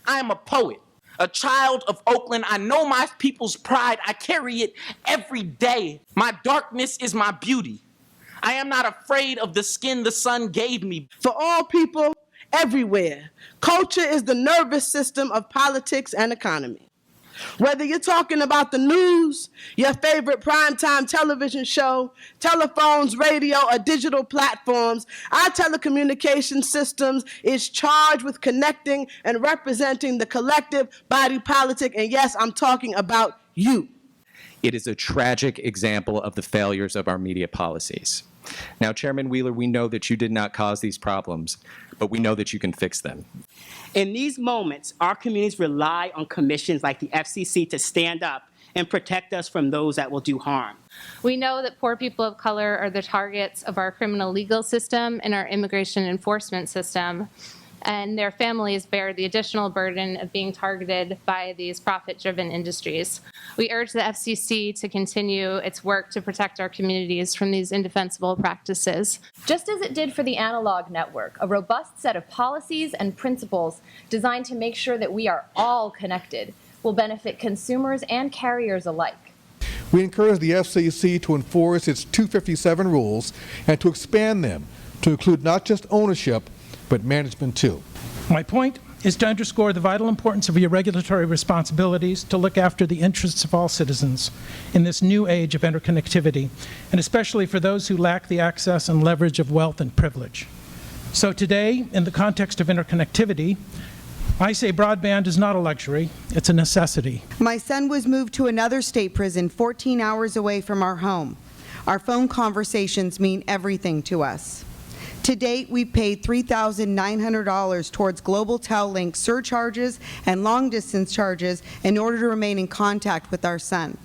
I am a poet, a child of Oakland. I know my people's pride. I carry it every day. My darkness is my beauty. I am not afraid of the skin the sun gave me. For all people, everywhere, culture is the nervous system of politics and economy. Whether you're talking about the news, your favorite primetime television show, telephones, radio, or digital platforms, our telecommunication systems is charged with connecting and representing the collective body politic. And yes, I'm talking about you. It is a tragic example of the failures of our media policies. Now, Chairman Wheeler, we know that you did not cause these problems, but we know that you can fix them. In these moments, our communities rely on commissions like the FCC to stand up and protect us from those that will do harm. We know that poor people of color are the targets of our criminal legal system and our immigration enforcement system, and their families bear the additional burden of being targeted by these profit-driven industries. We urge the FCC to continue its work to protect our communities from these indefensible practices. Just as it did for the analog network, a robust set of policies and principles designed to make sure that we are all connected will benefit consumers and carriers alike. We encourage the FCC to enforce its 257 rules and to expand them to include not just ownership, but management too. My point is to underscore the vital importance of your regulatory responsibilities to look after the interests of all citizens in this new age of interconnectivity, and especially for those who lack the access and leverage of wealth and privilege. So today, in the context of interconnectivity, I say broadband is not a luxury, it's a necessity. My son was moved to another state prison 14 hours away from our home. Our phone conversations mean everything to us. To date, we've paid $3,900 towards Global Tel Link surcharges and long-distance charges in order to remain in contact with our son.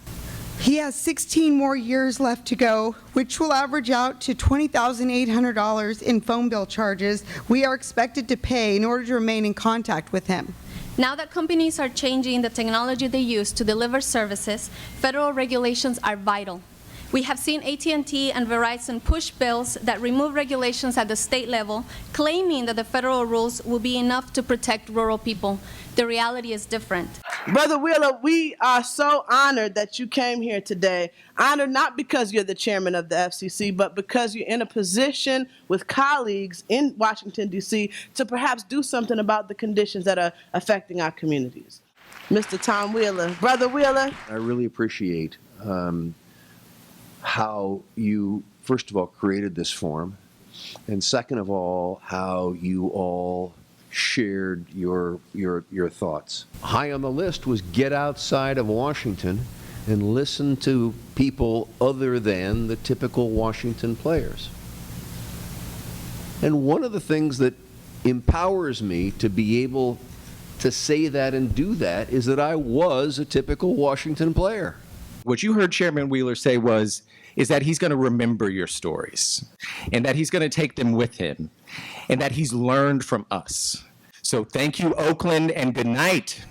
He has 16 more years left to go, which will average out to $20,800 in phone bill charges we are expected to pay in order to remain in contact with him. Now that companies are changing the technology they use to deliver services, federal regulations are vital. We have seen AT&T and Verizon push bills that remove regulations at the state level, claiming that the federal rules will be enough to protect rural people. The reality is different. Brother Wheeler, we are so honored that you came here today. Honored not because you're the chairman of the FCC, but because you're in a position with colleagues in Washington, D.C. to perhaps do something about the conditions that are affecting our communities. Mr. Tom Wheeler. Brother Wheeler. I really appreciate how you, first of all, created this forum, and second of all, how you all shared your thoughts. High on the list was get outside of Washington and listen to people other than the typical Washington players. And one of the things that empowers me to be able to say that and do that is that I was a typical Washington player. What you heard Chairman Wheeler say is that he's going to remember your stories, and that he's going to take them with him, and that he's learned from us. So thank you, Oakland, and good night.